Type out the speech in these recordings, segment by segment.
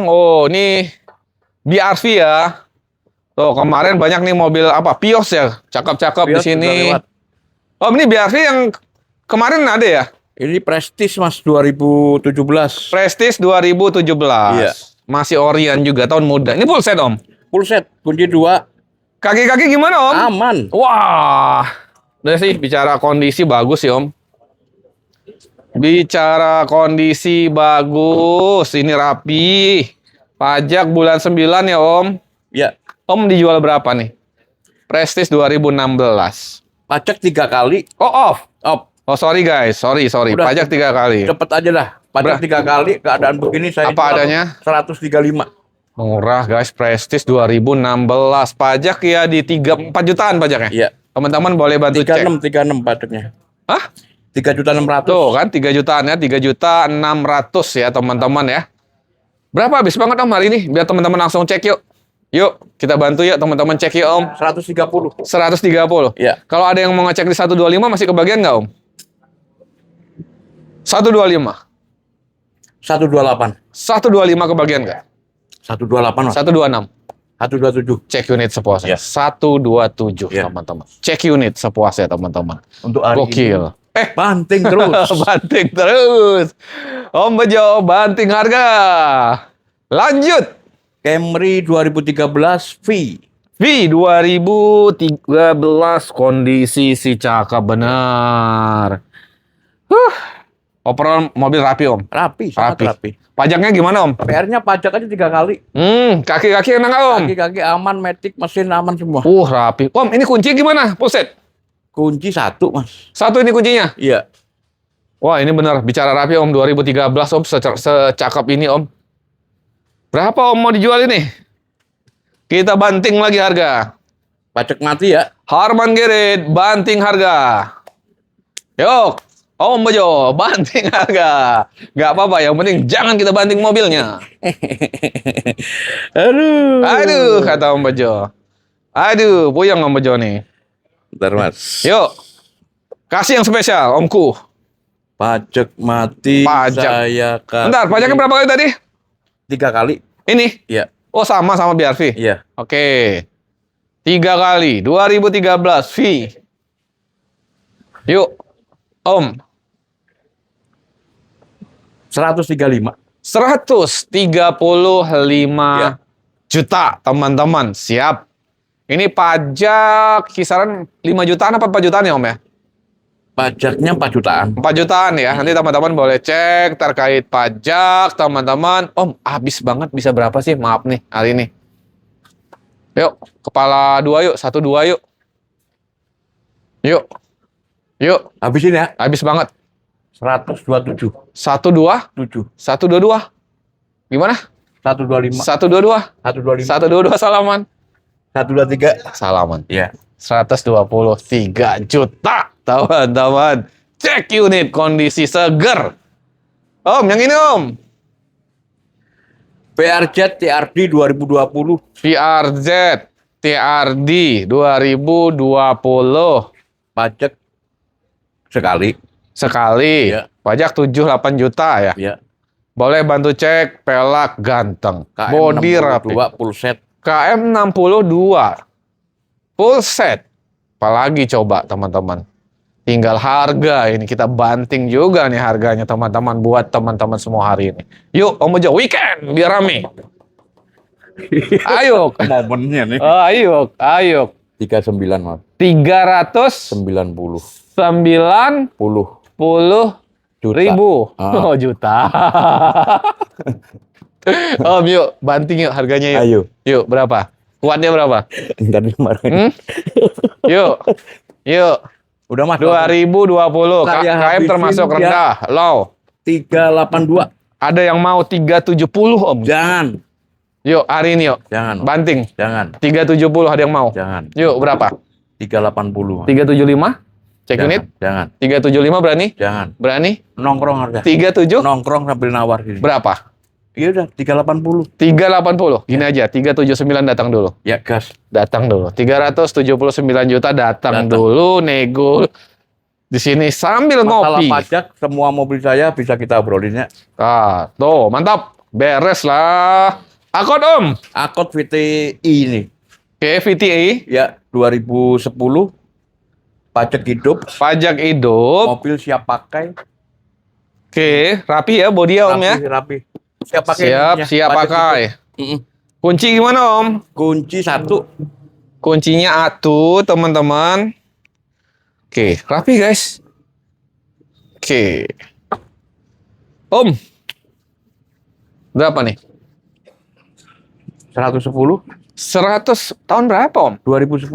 Oh, ini BRV ya. Tuh, kemarin banyak nih mobil apa? Vios ya. Cakep-cakep di Vios sini. sudah lewat. Oh, ini BRV yang kemarin ada ya? Ini Prestige Mas 2017. Prestige 2017. Iya. Masih Orion juga, tahun muda. Ini full set, Om. Full set, kunci 2. Kaki-kaki gimana, Om? Aman. Wah. Udah sih, bicara kondisi bagus sih, Om. Bicara kondisi bagus. Ini rapi. Pajak bulan 9 ya, Om. Ya, Om dijual berapa nih? Prestige 2016. pajak 3 kali. Oh, off. Op. Oh, sorry guys. Sorry. Udah. Pajak 3 kali. Cepet aja dah. Pajak 3 kali, keadaan begini saya Apa jual adanya? 135. Murah guys, Prestige 2016. Pajak ya di 4 jutaan pajaknya. Iya. Teman-teman boleh bantu cek. 36 pajaknya. Hah? 3.600.000. Tuh kan 3 jutaan ya, 3.600.000 ya teman-teman ya. Berapa habis banget Om hari ini? Biar teman-teman langsung cek yuk. Yuk, kita bantu yuk teman-teman cek yuk Om. 130. 130. Iya. Kalau ada yang mau ngecek di 125 masih kebagian nggak Om? 125. 128. 125 kebagian nggak? 128 Mas. 126. 127. Cek unit sepuasnya. Iya. 127 Iya. teman-teman. Cek unit sepuasnya teman-teman. Untuk hari Gokil. ini banting terus. Banting terus. Om Bejo banting harga. Lanjut. Camry 2013 V. V 2013 kondisi si cakep benar. Overall mobil rapi Om. Rapi, sangat rapi. Pajaknya gimana Om? PR-nya pajak aja 3 kali. Kaki-kaki enak nggak, Om? Kaki-kaki aman, matic, mesin aman semua. Rapi. Om, ini kunci gimana? Full set? Kunci 1 Mas. 1 ini kuncinya? Iya. Wah, ini benar. Bicara rapi Om, 2013 Om, secakep ini Om. Berapa Om mau dijual ini? Kita banting lagi harga. Pajak mati ya. Harman Gerit, banting harga. Yuk, Om Bejo, banting harga. Gak apa-apa, yang penting jangan kita banting mobilnya. Aduh, kata Om Bejo. Aduh, puyeng Om Bejo nih. Bentar Mas. Yuk, kasih yang spesial, Omku. Pajak mati. Pajak. Saya kasih. Bentar, pajaknya berapa kali tadi? 3 kali. Ini? Iya. Oh, sama BRV? Iya. Oke. 3 kali. 2013 V. Yuk. Om. 135. 135 Ya. juta, teman-teman. Siap. Ini pajak kisaran 5 jutaan apa 4 jutaan ya, Om ya? Pajaknya 4 jutaan. 4 jutaan ya. Nanti teman-teman boleh cek terkait pajak, teman-teman. Om, habis banget bisa berapa sih? Maaf nih, hari ini. Yuk, kepala 2 yuk, 1-2 yuk. Yuk. Yuk, Habisin ya. habis banget. 127. 1-2, 7. 1-2-2. Gimana? 125. 1-2-2. 125. 1-2-2 salaman. 123. Salaman. Iya. 123 juta, teman-teman. Cek unit kondisi seger. Om, yang ini Om. PRZ TRD 2020. VRZ TRD 2020. Pajak sekali. Sekali. Iya. Pajak 7-8 juta ya. Ya. Boleh bantu cek pelak ganteng. KM Body rapi. 62 full set. KM 62. Full set. Apalagi coba teman-teman. Tinggal harga ini kita banting juga nih harganya teman-teman buat teman-teman semua hari ini. Yuk Om Bejo weekend biar rame. Ayo. Momennya nih. Ayo. 39 Mas. 390 juta. ribu. Ah. Oh, juta. Om yuk banting yuk harganya yuk. Ayo. Yuk berapa? Kuatnya berapa? Enggak dimarahin. Yuk. Udah Mas. 2020. Saya KM termasuk habisin rendah. Low. 382. Ada yang mau 370 Om. Jangan. Yuk hari ini yuk. Jangan. Banting. Jangan. 370 ada yang mau. Jangan. Yuk berapa? 380. 375? Cek Jangan. unit. Jangan. 375 berani? Jangan. Berani? Nongkrong harga. 37? Nongkrong sambil nawar sini. Berapa? Iya udah 380. 380. Gini aja, 379 datang dulu. Ya gas. Datang dulu. 379 juta datang dulu, nego di sini sambil Masalah ngopi. pajak semua mobil saya bisa kita obrolin ya. Tuh, mantap. Beres lah. Akod Om. Akod VTI ini. Oke, VTI. Ya, 2010. Pajak hidup. Pajak hidup. Mobil siap pakai. Oke, rapi ya bodi ya Om ya. Rapi. Siap pakai. Siap, ininya, siap pajak pakai. hidup. Kunci gimana Om? Kunci 1. Kuncinya atu, teman-teman. Oke, rapi guys. Oke. Om. Berapa nih? 110. 100 tahun berapa Om? 2010.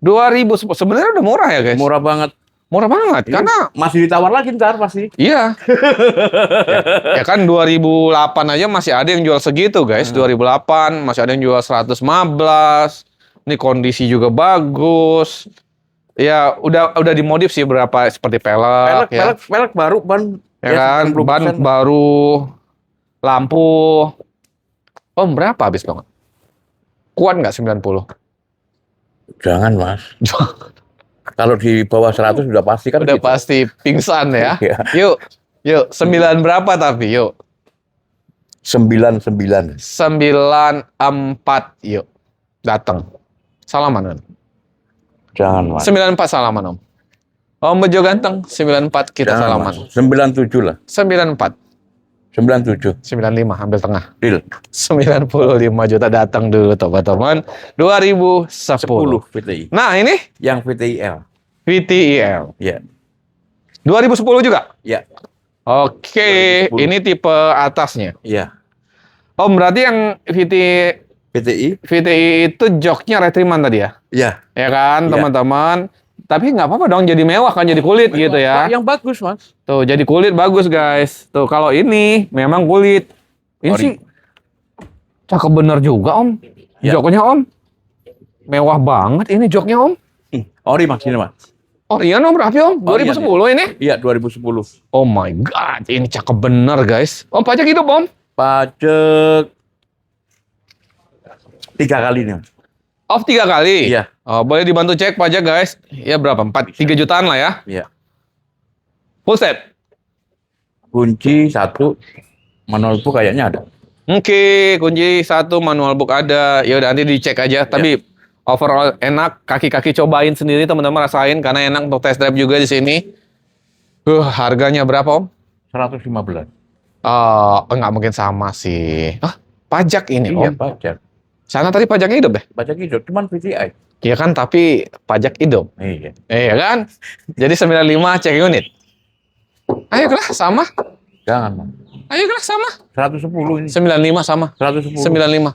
2010. Sebenarnya udah murah ya guys. Murah banget. Murah banget Ini karena masih ditawar lagi ntar pasti. iya. Ya kan 2008 aja masih ada yang jual segitu guys. 2008 masih ada yang jual 115. Ini kondisi juga bagus. Ya udah dimodif sih berapa seperti pelek ya. Pelek baru ban. Ya kan 90%. ban baru, lampu. Om berapa habis banget? Kuat nggak 90? Jangan mas. Kalau di bawah 100 udah pasti kan. Udah gitu. pasti pingsan ya. Iya. Yuk 9 berapa tapi yuk. 99. 94 yuk. Datang. Salaman kan. Jangan mas. 94 salaman Om. Om Bejo ganteng 94 kita Jangan, salaman. Mas. 97 lah. 94 97. 95 ambil tengah. Deal. 95 juta datang dulu teman-teman. 2010. 10 VTI. Nah, ini Yang VTIL. VTIL. Ya. 2010 juga. Ya. Oke, 2010. ini tipe atasnya. Ya. Om berarti yang VTI. VTI itu joknya retriman tadi ya? Ya. Ya kan, Iya. teman-teman. Tapi nggak apa-apa dong, jadi mewah kan, jadi kulit gitu ya. Yang bagus mas. Tuh, jadi kulit bagus guys. Tuh, kalau ini memang kulit. Ini Ori. sih cakep bener juga Om. Ya. Joknya Om. Mewah banget ini joknya Om. Ori mas ini mas. Oh iya Om, berapa Om? 2010 ini? Iya 2010. Oh my god, ini cakep bener guys. Om pajak hidup Om? Pajak 3 kali nih mas. Off 3 kali? Iya. Oh, boleh dibantu cek pajak guys. Ya berapa? 3 jutaan lah ya? Iya. Full set? Kunci 1. Manual book kayaknya ada. Oke, kunci 1 manual book ada. Ya udah nanti dicek aja. Tapi overall enak. Kaki-kaki cobain sendiri teman-teman, rasain karena enak untuk test drive juga di sini. Harganya berapa Om? 115. Enggak mungkin sama sih. Pajak ini Iya Om. pajak. Sana tadi pajaknya hidup deh. Pajak hidup cuman VTI. Iya kan, tapi pajak hidup. Iya. Iya kan? Jadi 95 cek unit. Ayo lah sama. Jangan mas. Ayo lah sama. 110 ini. 95 sama. 110. 95.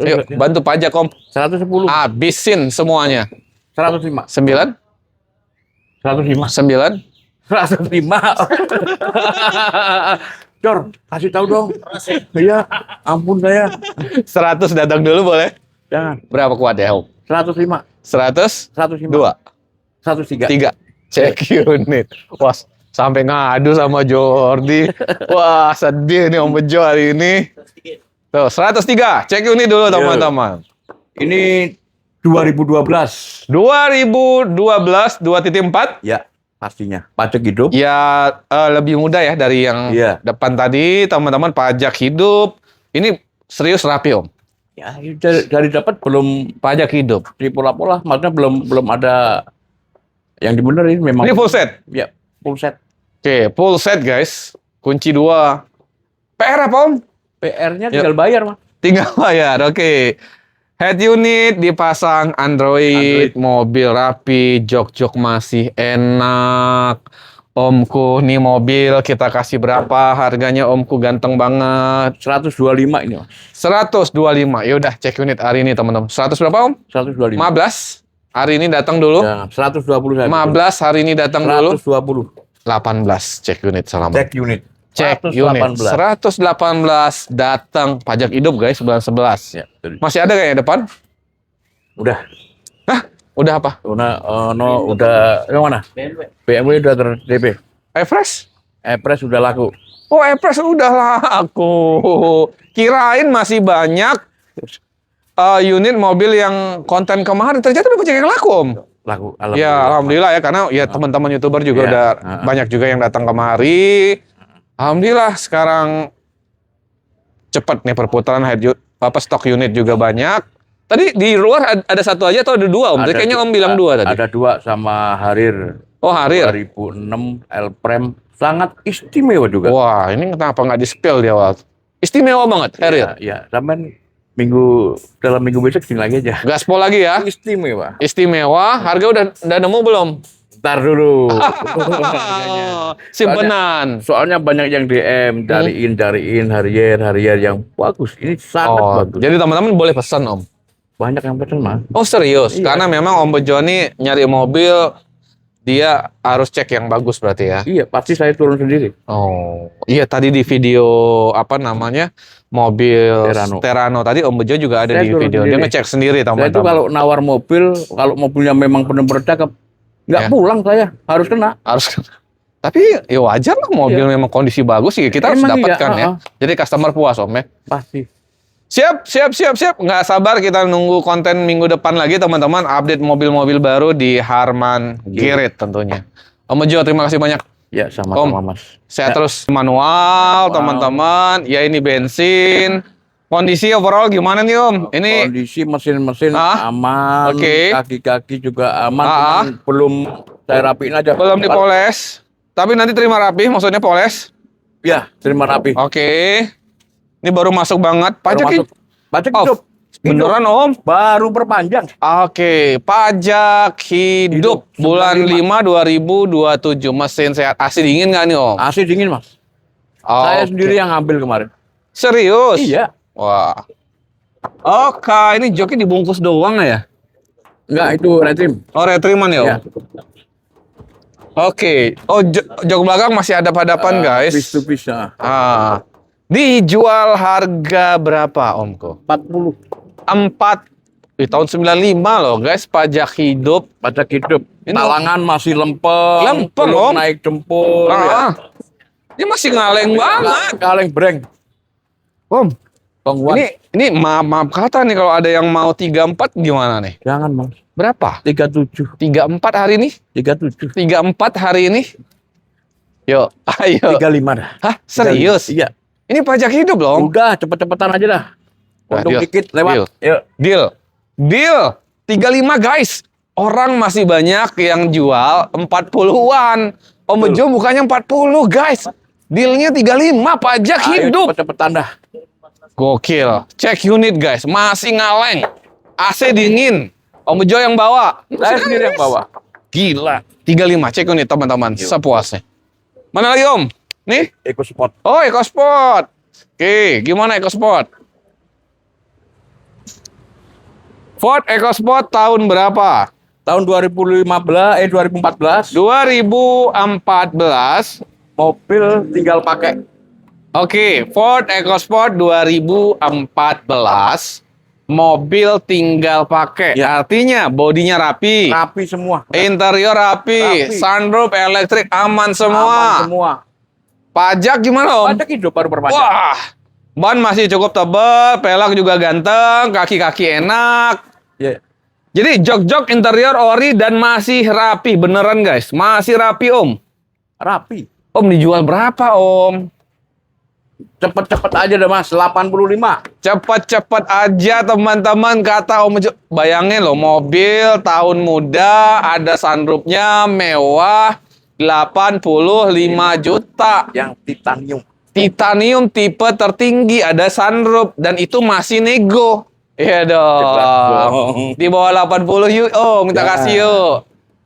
Ayo bantu pajak Om. 110. Habisin semuanya. 105. 9 105. 9 105. Cor, kasih tahu dong. Iya, ampun saya. 100 datang dulu boleh. Jangan. Berapa kuat ya Om? 105. 100 105. 2 103. 3 cek unit. Wah, sampai ngadu sama Jordi. Wah, sedih nih Om Bejo hari ini. Tuh, 103. Cek unit dulu teman-teman. Ini 2012. 2012 2.4. Ya, pastinya. Pajak hidup. Ya lebih mudah ya dari yang Iya. depan tadi, teman-teman. Pajak hidup. Ini serius rapi Om. Ya, dari dapat belum Pajak hidup. di pola-pola, maksudnya belum ada yang dibenerin memang. Ini full set. Ya, full set. Oke, full set guys. Kunci 2. PR apa Om? PR-nya tinggal bayar, Mas. Tinggal bayar. Oke. Head unit dipasang Android, mobil rapi, jok-jok masih enak. Omku, nih mobil kita kasih berapa? Harganya Omku ganteng banget. 125 ini, Mas. 125. Ya udah cek unit hari ini teman-teman. 100 berapa Om? 125. 15. Hari ini datang dulu. Jangan, 120 saya. 15 hari ini datang dulu. 120. 18 cek unit selamat. Cek unit. Cek unit. 118 datang pajak hidup guys bulan 11. Ya, betul. Masih ada kayaknya depan? Udah. Hah? Udah apa? Udah yang mana? BMW udah ter-DP. Everest? Epres udah laku. Oh, Everest udah laku. Kirain masih banyak unit mobil yang konten kemarin. Ternyata udah banyak yang laku, Om. Laku. Ya, alhamdulillah ya. Karena ya teman-teman YouTuber juga Iya. udah banyak juga yang datang kemari. Alhamdulillah sekarang Cepet nih perputaran stok unit juga banyak. Tadi di luar ada satu aja atau ada dua Om? Tadi kayaknya Om bilang dua tadi. Ada dua sama Harir. Oh Harir. 2006 L-Prem sangat istimewa juga. Wah ini kenapa nggak di-spill di awal? Istimewa banget Harir. Iya, sampean dalam minggu besok sini lagi aja. Gaspol lagi ya? Istimewa. Istimewa. Harga udah nemu belum? Ntar dulu. Harganya. Simpenan. Soalnya banyak yang DM, cariin Harrier yang bagus. Ini sangat bagus. Jadi teman-teman boleh pesan Om. Banyak yang pesen Mas. Oh serius? Iya. Karena memang Om Bejo ini nyari mobil, dia harus cek yang bagus berarti ya? Iya, pasti saya turun sendiri. Oh, iya tadi di video mobil Terano tadi Om Bejo juga ada Saya di turun video. Dia sendiri. ngecek sendiri Saya itu teman-teman. kalau nawar mobil, kalau mobilnya memang benar-benar cakep, nggak Ya. pulang saya, harus kena. Harus. Tapi ya wajar lah mobil memang kondisi bagus sih kita harus Emang iya, dapatkan ya. Jadi customer puas Om ya. Pasti. Siap. Nggak sabar kita nunggu konten minggu depan lagi teman-teman. Update mobil-mobil baru di Harman Gerit tentunya. Om Bejo terima kasih banyak. Ya, sama-sama Mas. Saya terus manual teman-teman. Ya ini bensin. Kondisi overall gimana nih Om? Ini Kondisi mesin-mesin Ah, aman, oke. kaki-kaki juga aman, Ah, cuman belum saya rapiin aja. belum dipoles. Tapi nanti terima rapi, maksudnya poles. Ya, terima rapi. Oke. Ini baru masuk banget. Pajak Baru masuk. Pajak Oh, hidup. beneran Om? Baru perpanjang. Oke, pajak hidup Hidup, bulan 5 2027 mesin sehat. AC dingin nggak nih Om? AC dingin Mas. Saya sendiri yang ngambil kemarin. Serius? Iya. Wah. Oke, ini joknya dibungkus doang ya? Enggak, itu retrim. Oh, retriman ya Om? Ya. Oke. Oh, jok belakang masih ada hadapan guys. Piece to piece. Ah. Dijual harga berapa Om Ko? 40. 4 di tahun 95 loh guys, pajak hidup. Pajak hidup. Ini- Talangan masih lempeng. Lempeng, belum Om. naik jempol. Ah. Ini masih ngaleng banget. Kaleng breng. Om, Tongguan. ini maaf kata nih kalau ada yang mau 34 gimana nih? Jangan Mas. Berapa? 37. 34 hari ini? 37. 34 hari ini? Yuk, ayo. 35 dah. Hah, serius? Iya. Ini pajak hidup loh. Om. Udah, cepet-cepetan aja dah. Nah, Untung deal. dikit lewat. Yuk. Deal. 35 guys. Orang masih banyak yang jual 40-an. Om Bejo bukannya 40 guys. Dealnya 35 pajak Ayo, hidup. cepet-cepetan dah. Gokil. Cek unit guys. Masih ngaleng. AC dingin. Om Bejo yang bawa. Saya sendiri yang bawa. Gila. 35 cek unit teman-teman. Sepuasnya. Mana lagi Om? Nih. EcoSport. Oh, EcoSport. Oke, gimana EcoSport? Ford EcoSport tahun berapa? Tahun 2014. 2014. Mobil tinggal pakai. Oke, Ford EcoSport 2014. Mobil tinggal pakai. Ya. Artinya bodinya rapi. Rapi semua. Interior rapi. Rapi. Sunroof elektrik aman semua. Aman semua. Pajak gimana Om? Pajak hidup baru perpanjang. Wah, ban masih cukup tebal, pelak juga ganteng, kaki-kaki enak. Ya. Jadi jok-jok interior ori dan masih rapi, beneran guys, masih rapi Om. Rapi. Om dijual berapa Om? Cepet-cepet aja dah Mas, 85. Cepet-cepet aja teman-teman kata Om Bejo. Bayangin loh, mobil tahun muda, ada sunroofnya, mewah, 85 juta. Yang titanium. Titanium tipe tertinggi, ada sunroof, dan itu masih nego. Iya dong. dong. Di bawah 80 yuk. Oh, minta Ya. kasih yuk.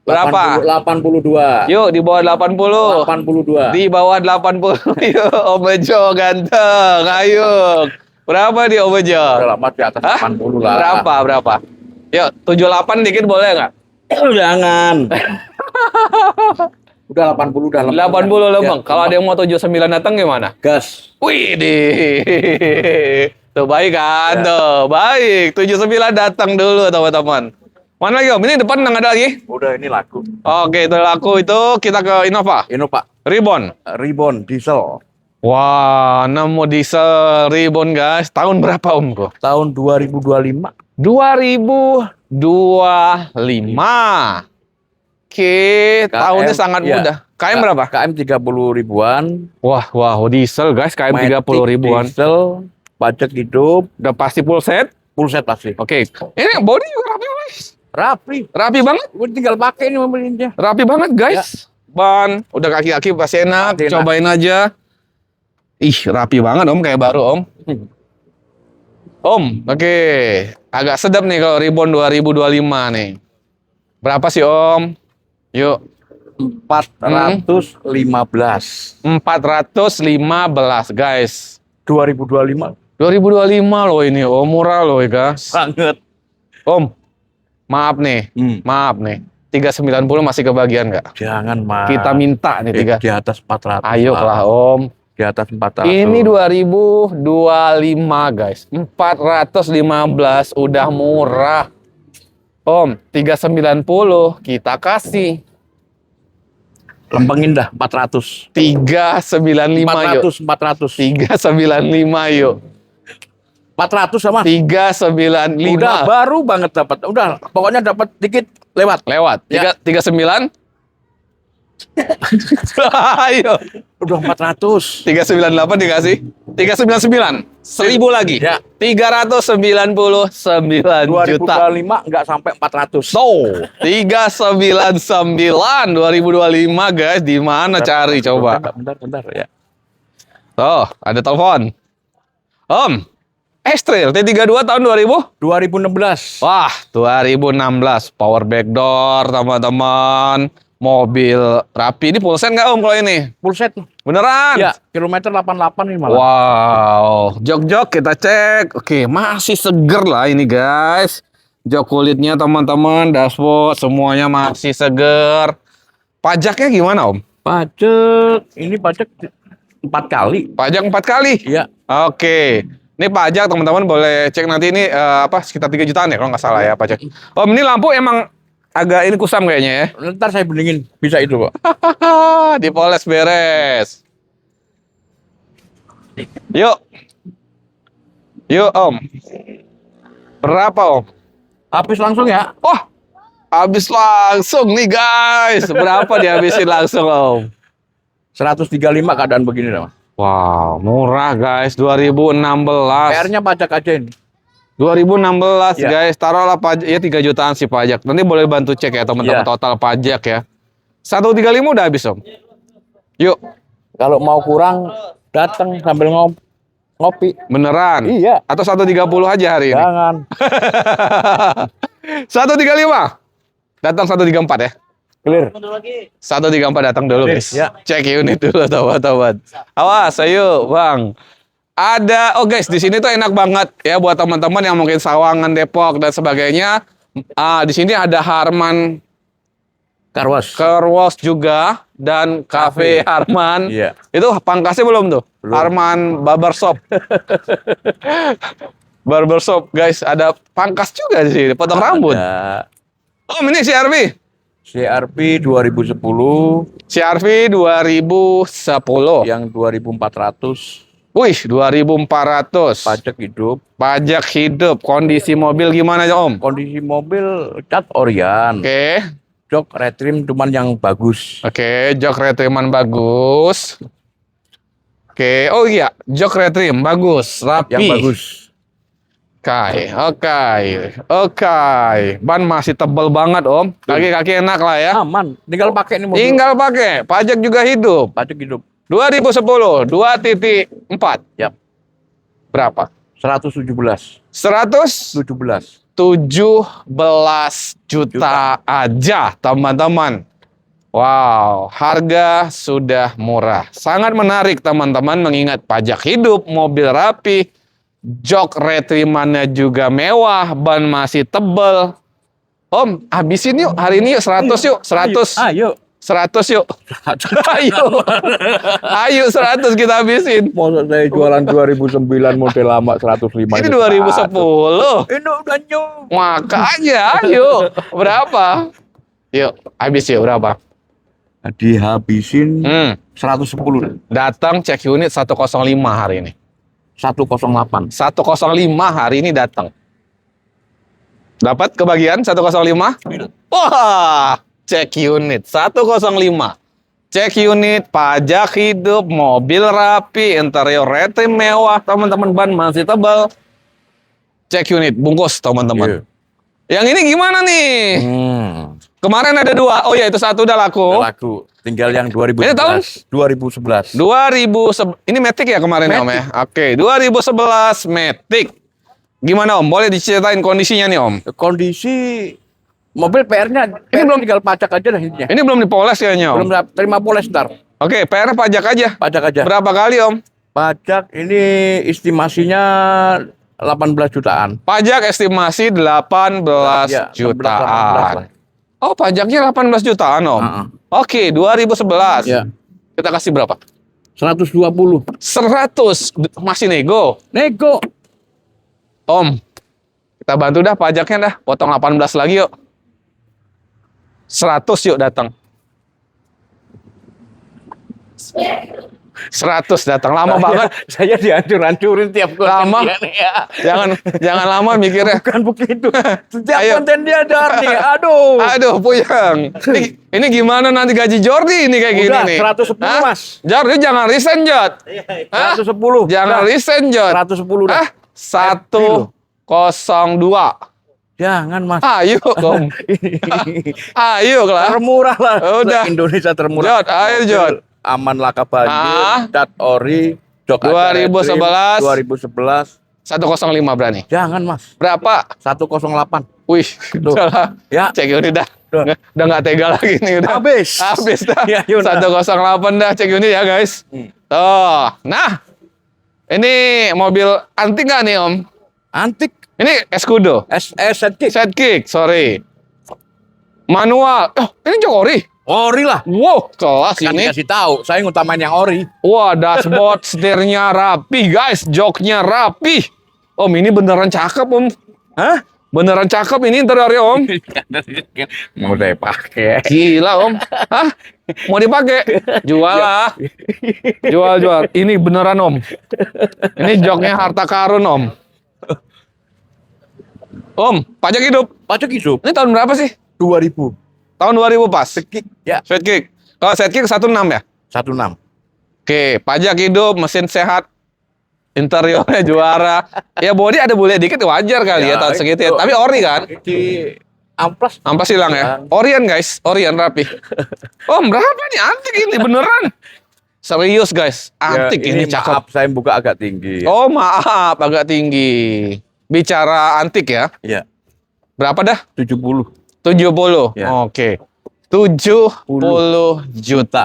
Berapa? 82. Yuk, di bawah 80. 82. Di bawah 80 yuk. Om Bejo ganteng. Ayo. Berapa di Om Bejo? Udah lama di atas Hah? 80 lah. Berapa? Yuk, 78 dikit boleh nggak? Jangan. Udah 80 udah 80 lembang. Ya, Kalau ada yang mau 79 datang gimana? gas. Wih, tuh baik kan? Ya. Tuh, baik. 79 datang dulu teman-teman. Mana lagi Om? Ini depan nggak ada lagi? Udah ini laku. Oke, itu laku itu kita ke Innova. Ini Pak, Ribbon. Ribbon diesel. Wah, nemu diesel Ribbon guys. Tahun berapa Om kok? Tahun 2025. 2025. Oke, tahunnya sangat iya. mudah. KM berapa? KM 30 ribuan. Wah, diesel guys, KM 30 Matic ribuan. Diesel pajak hidup, Udah pasti full set. full set pasti. Oke. Ini body juga rapi guys. Rapi. Rapi banget. Gue tinggal pakai ini mobilnya. Rapi banget guys. Ban, udah kaki-kaki pasti enak. Pasti enak. Cobain aja. Ih, rapi banget Om, kayak baru Om. Om, oke. Agak sedap nih kalau Reborn 2025 nih. Berapa sih Om? Yuk. 415. 415 guys. 2025. 2025 loh ini, Om, murah loh ya guys. Banget. Om, maaf nih, maaf nih. 390 masih kebagian nggak? Jangan, Mas. Kita minta nih tiga. Di atas 400. Ayo lah Om. Di atas 400. Ini 2025 guys. 415 udah murah. Om, 390 kita kasih. Lempengin dah 400. 395 yuk. 400. 395 yuk. 400 sama. 395. Udah baru banget dapat. Udah, pokoknya dapat dikit lewat. Lewat. Ya. 39. Ayo. Udah 400. 398 dikasih. 399. 1000 lagi. Ya. 399 juta. 2025 nggak sampai 400. Tuh, 399 2025 guys, di mana cari coba? Bentar ya. Tuh, ada telepon. Om, X-Trail T32 tahun 2000? 2016. Wah, 2016 power backdoor teman-teman. Mobil rapi ini full set nggak Om kalau ini? Full set. Beneran? Ya, kilometer 88 nih malah. Wow, jok-jok kita cek. Oke, masih seger lah ini guys. Jok kulitnya teman-teman, dashboard semuanya masih seger. Pajaknya gimana Om? Pajak, ini pajak 4 kali. Pajak 4 kali? Iya. Oke. Ini pajak teman-teman boleh cek nanti ini sekitar 3 jutaan ya kalau nggak salah ya pajak. Om, ini lampu emang agak ini kusam kayaknya ya. Ntar saya beningin, bisa itu Pak. Dipoles beres. Yuk. Yuk Om. Berapa Om? Habis langsung ya. Oh, habis langsung nih guys. Berapa dihabisin langsung Om? 135 keadaan begini dah Mas. Wow, murah guys. 2016. PR-nya pajak aja ini. 2016 Ya. guys. Taruhlah pajak ya 3 jutaan sih pajak. Nanti boleh bantu cek ya teman-teman Ya. total pajak ya. 135 udah habis Om. Yuk, Kalau mau kurang, datang sambil ngopi. beneran. Iya. Atau 130 aja hari ini. Jangan. 135. Datang 134 ya. Clear. 134 datang dulu guys. Ya. Cek unit dulu teman-teman. Awas, ayo Bang. Ada, oh guys, di sini tuh enak banget ya buat teman-teman yang mungkin Sawangan, Depok dan sebagainya. Di sini ada Harman Karwas. Kerwas juga dan Cafe Harman. Iya. Itu pangkasnya belum tuh? Belum. Harman Barbershop. Barbershop guys, ada pangkas juga di sini, potong rambut. Ada Om, ini CRV. CRV 2010 CRV 2010. yang 2400 Wih, 2400. pajak hidup. Pajak hidup. Kondisi mobil gimana Om? Kondisi mobil cat Orion. Oke. Jok retrim cuman yang bagus. Oke, jok retriman bagus. Oke, oh iya, jok retrim bagus, rapi. Yang bagus. Oke. Ban masih tebal banget Om. Kaki-kaki enak lah ya. Aman. Tinggal pakai ini mobil. Tinggal pakai. Pajak juga hidup. Pajak hidup. 2010, 2.4. Yap. Berapa? 117. 117 juta aja, teman-teman. Wow, harga sudah murah. Sangat menarik, teman-teman, mengingat pajak hidup, mobil rapi, jok retrimannya juga mewah, ban masih tebel. Om, habisin yuk hari ini yuk 100 yuk, 100. Ayo. 100 yuk. Ayo 100 kita habisin. Masa saya jualan 2009 model lama 105. Ini 2010. Ini udah nyu. Makanya ayo. Berapa? Yuk, habis yuk berapa? Dihabisin 110. Datang cek unit 105 hari ini. 108. 105 hari ini datang. Dapat kebagian 105? Wah, cek unit 105. Cek unit, pajak hidup, mobil rapi, interior retrim mewah, teman-teman, ban masih tebal. Cek unit, bungkus teman-teman. Yang ini gimana nih? Kemarin ada 2. Oh ya, itu 1 udah laku. Udah laku. Tinggal yang 2011. Ini tahun? 2011. 2000 ini Matic ya kemarin ya, Om ya? Oke, 2011 Matic. Gimana Om? Boleh diceritain kondisinya nih Om? Kondisi mobil PR-nya ini belum, tinggal pajak aja dah intinya. Ini belum dipoles kayaknya Om? Belum terima poles ntar. Oke, PR pajak aja? Pajak aja. Berapa kali Om? Pajak ini estimasinya 18 jutaan. Pajak estimasi 18 Ya, jutaan. 18 lah. Oh, pajaknya 18 jutaan Om? Oke, 2011. Ya. Kita kasih berapa? 120. 100. Masih nego? Nego. Om, kita bantu dah pajaknya dah. Potong 18 lagi yuk. 100 yuk datang. 100 datang. Lama banget. Saya dihancur-hancurin tiap konten Lama. dia nih ya. Jangan lama mikirnya. Bukan begitu. Setiap Ayo. konten dia ada nih. Aduh. Aduh, puyeng. Ini gimana nanti gaji Jordi ini kayak gini Udah, nih? 110 Hah? Mas. Jordi jangan resign, Jod. Hah? 110. Jangan Dah. resign, Jod. 110 dah. 102. Jangan Mas. Ayo, Om. Ayo lah. Termurah lah. Udah. Indonesia termurah. Jod, ayo Jod. Aman laka banjir, cat ori, jok 2011. 2011. 105 berani. Jangan Mas. Berapa? 108. Wih, Tuh. salah. Ya. Cek unit dah. Tuh. Udah nggak tega lagi nih udah. Habis. Habis dah. Ya, yaudah. 108 dah cek unit ya guys. Tuh. Nah. Ini mobil antik nggak nih Om? Antik. Ini Escudo. Setkick. Sidekick, sorry. Manual. Oh, ini jok ori. Ori lah. Wow, kelas Kan ini. dikasih tahu, saya ngutamain yang ori. Wah, dashboard setirnya rapi, guys. Joknya rapi. Om, ini beneran cakep, Om. Hah? Beneran cakep ini interiornya, Om. Mau saya pakai. Gila, Om. Hah? Mau dipakai? Jual lah. Jual. Ini beneran, Om. Ini joknya harta karun, Om. Om, pajak hidup. Pajak hidup Ini tahun berapa sih? 2000. Tahun 2000 pas. Setkick ya. Sidekick. Kalau sidekick 16 ya? 16. Oke, pajak hidup, mesin sehat, interiornya juara. Ya body ada bule dikit wajar kali ya, tahun segitu ya. itu. Tapi ori kan? Di amplas. Ampas hilang ya? Orian guys, Orian rapi. Om, berapa nih? Antik ini beneran. Serius guys, antik Ya, ini cakep. maaf saya buka agak tinggi. Oh maaf, agak tinggi. Bicara antik ya? Iya. Berapa dah? 70. 70. Ya. Oke. 70 juta.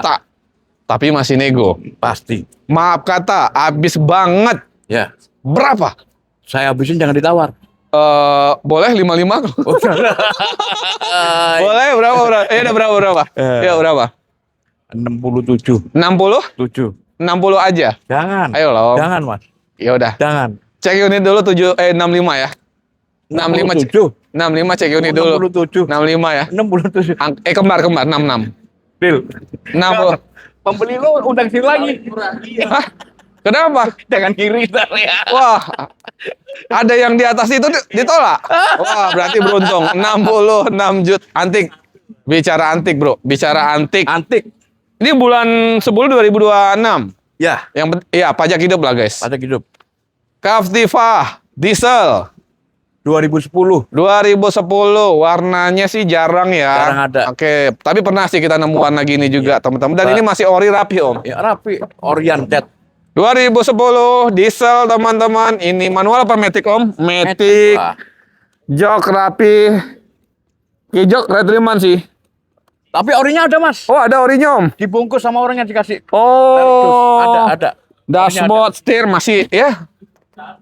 Tapi masih nego. Pasti. Maaf kata, habis banget. Ya. Berapa? Saya habisin jangan ditawar. Boleh 55? Boleh berapa? Udah berapa? Ya berapa? 67. 60? 7. 60 aja. Jangan. Ayo lah, Om. Jangan, Mas. Ya udah. Jangan. Cek unit dulu 65 ya. 65 cek. 67. 65 cek unit dulu. 67. 65 ya. 67. Kembar 66. Deal. 60. Pembeli lo undang sini lagi. Hah? Kenapa? Jangan kiri ntar ya. Wah. Ada yang di atas itu ditolak. Wah, berarti beruntung. 66 juta antik. Bicara antik, Bro. Bicara antik. Antik. Ini bulan 10 2026. Ya. Iya, pajak hidup lah, guys. Pajak hidup. Captiva diesel 2010. 2010, warnanya sih jarang ya. Jarang ada. Oke, tapi pernah sih kita nemu warna gini juga, teman-teman. Dan ini masih ori rapi, Om. Ya rapi. Orion Cat. 2010 diesel, teman-teman. Ini manual apa matic, Om? Matic. Wah. Jok rapi. Jok retriman sih. Tapi orinya ada, Mas. Oh, ada orinya, Om. Dibungkus sama orang yang dikasih. Oh. Ada. Dashboard setir masih ya.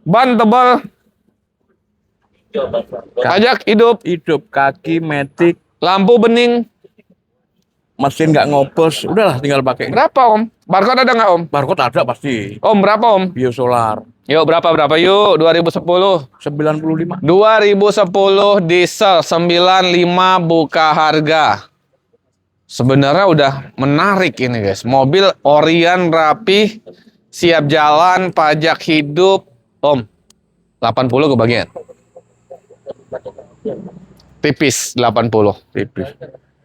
Ban tebal. Pajak hidup. Hidup kaki matic, Lampu bening. mesin nggak ngopos. Udahlah tinggal pakai. Berapa, Om? Barcode ada nggak, Om? Barcode ada pasti. Om, berapa, Om? Biosolar Yuk, berapa yuk? 2010. 95. 2010 diesel 95 buka harga. Sebenarnya udah menarik ini, guys. Mobil Orion rapi, siap jalan, pajak hidup. Om, 80 kebagian. Tipis 80. Tipis.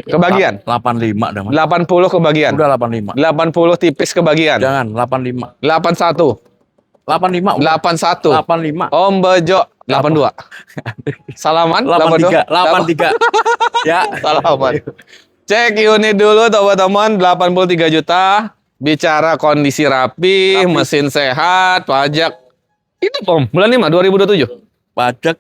Kebagian. 85 dah, Mas. 80 kebagian. Udah 85. 80 tipis kebagian. Jangan 85. 81. 85 udah. 81. 85. Om Bejo 82. Salaman 83. 83. Ya. Salaman. Cek unit dulu teman-teman, 83 juta. Bicara kondisi rapi, mesin sehat, pajak. Itu Om, bulan 5 2027. Pajak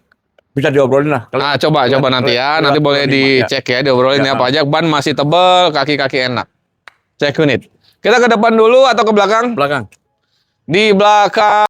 bisa diobrolin lah. Nah, coba nanti ya. Nanti boleh dicek ya, diobrolin ya. Pajak, ban masih tebel, kaki-kaki enak. Cek unit. Kita ke depan dulu atau ke belakang? Belakang. Di belakang.